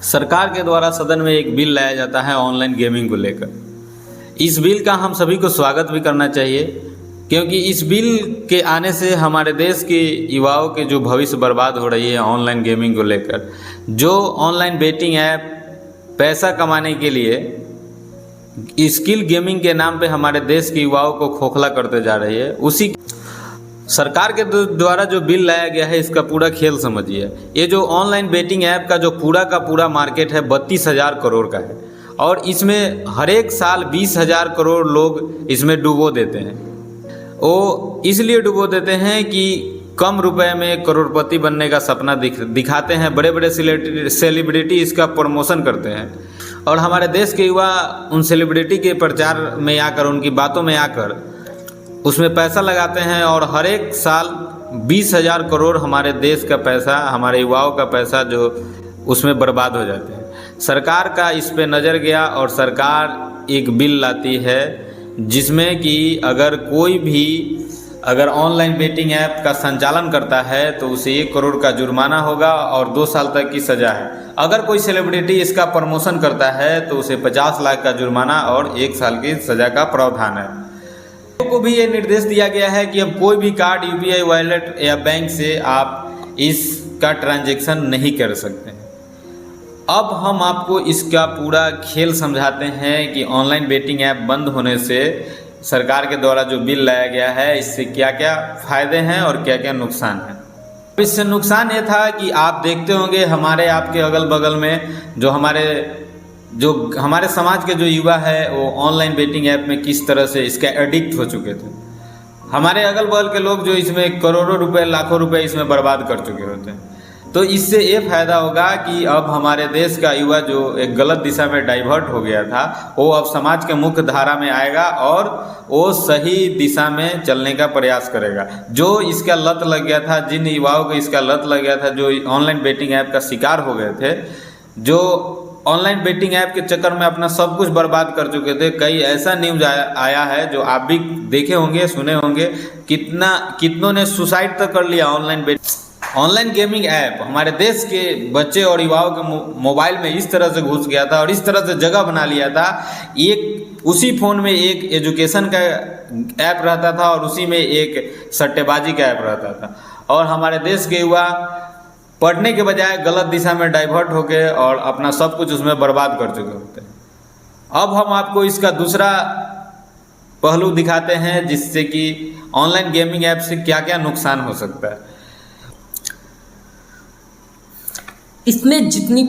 सरकार के द्वारा सदन में एक बिल लाया जाता है ऑनलाइन गेमिंग को लेकर। इस बिल का हम सभी को स्वागत भी करना चाहिए, क्योंकि इस बिल के आने से हमारे देश के युवाओं के जो भविष्य बर्बाद हो रही है ऑनलाइन गेमिंग को लेकर। जो ऑनलाइन बेटिंग ऐप पैसा कमाने के लिए स्किल गेमिंग के नाम पे हमारे देश के युवाओं को खोखला करते जा रही है, उसी सरकार के द्वारा जो बिल लाया गया है इसका पूरा खेल समझिए। ये जो ऑनलाइन बेटिंग ऐप का जो पूरा का पूरा मार्केट है 32,000 करोड़ का है, और इसमें हर एक साल 20,000 करोड़ लोग इसमें डुबो देते हैं। वो इसलिए डुबो देते हैं कि कम रुपए में करोड़पति बनने का सपना दिखाते हैं। बड़े बड़े सेलिब्रिटी इसका प्रमोशन करते हैं, और हमारे देश के युवा उन सेलिब्रिटी के प्रचार में आकर, उनकी बातों में आकर उसमें पैसा लगाते हैं, और हर एक साल 20,000 करोड़ हमारे देश का पैसा, हमारे युवाओं का पैसा जो उसमें बर्बाद हो जाते हैं। सरकार का इस पे नज़र गया और सरकार एक बिल लाती है जिसमें कि अगर कोई भी ऑनलाइन बेटिंग ऐप का संचालन करता है तो उसे 1 करोड़ का जुर्माना होगा और 2 साल तक की सज़ा है। अगर कोई सेलिब्रिटी इसका प्रमोशन करता है तो उसे 50 लाख का जुर्माना और 1 साल की सज़ा का प्रावधान है। को भी ये निर्देश दिया गया है कि अब कोई भी कार्ड, यूपीआई वॉलेट या बैंक से आप इसका ट्रांजैक्शन नहीं कर सकते हैं। अब हम आपको इसका पूरा खेल समझाते हैं कि ऑनलाइन बेटिंग ऐप बंद होने से सरकार के द्वारा जो बिल लाया गया है इससे क्या क्या फ़ायदे हैं और क्या क्या नुकसान है। इससे नुकसान ये था कि आप देखते होंगे हमारे आपके अगल बगल में जो हमारे समाज के जो युवा है वो ऑनलाइन बेटिंग ऐप में किस तरह से इसका एडिक्ट हो चुके थे। हमारे अगल बगल के लोग जो इसमें करोड़ों रुपए, लाखों रुपए इसमें बर्बाद कर चुके होते हैं। तो इससे ये फ़ायदा होगा कि अब हमारे देश का युवा जो एक गलत दिशा में डाइवर्ट हो गया था, वो अब समाज के मुख्य धारा में आएगा और वो सही दिशा में चलने का प्रयास करेगा। जो इसका लत लग गया था, जिन युवाओं को इसका लत लग गया था, जो ऑनलाइन बेटिंग ऐप का शिकार हो गए थे, जो ऑनलाइन बेटिंग ऐप के चक्कर में अपना सब कुछ बर्बाद कर चुके थे। कई ऐसा न्यूज़ आया है जो आप भी देखे होंगे, सुने होंगे, कितनों ने सुसाइड तक कर लिया। ऑनलाइन गेमिंग ऐप हमारे देश के बच्चे और युवाओं के मोबाइल में इस तरह से घुस गया था और इस तरह से जगह बना लिया था। उसी फ़ोन में एक एजुकेशन का ऐप रहता था और उसी में एक सट्टेबाजी का ऐप रहता था, और हमारे देश के युवा पढ़ने के बजाय गलत दिशा में डाइवर्ट हो गए और अपना सब कुछ उसमें बर्बाद कर चुके होते हैं। अब हम आपको इसका दूसरा पहलू दिखाते हैं जिससे कि ऑनलाइन गेमिंग ऐप से क्या क्या नुकसान हो सकता है। इसमें जितनी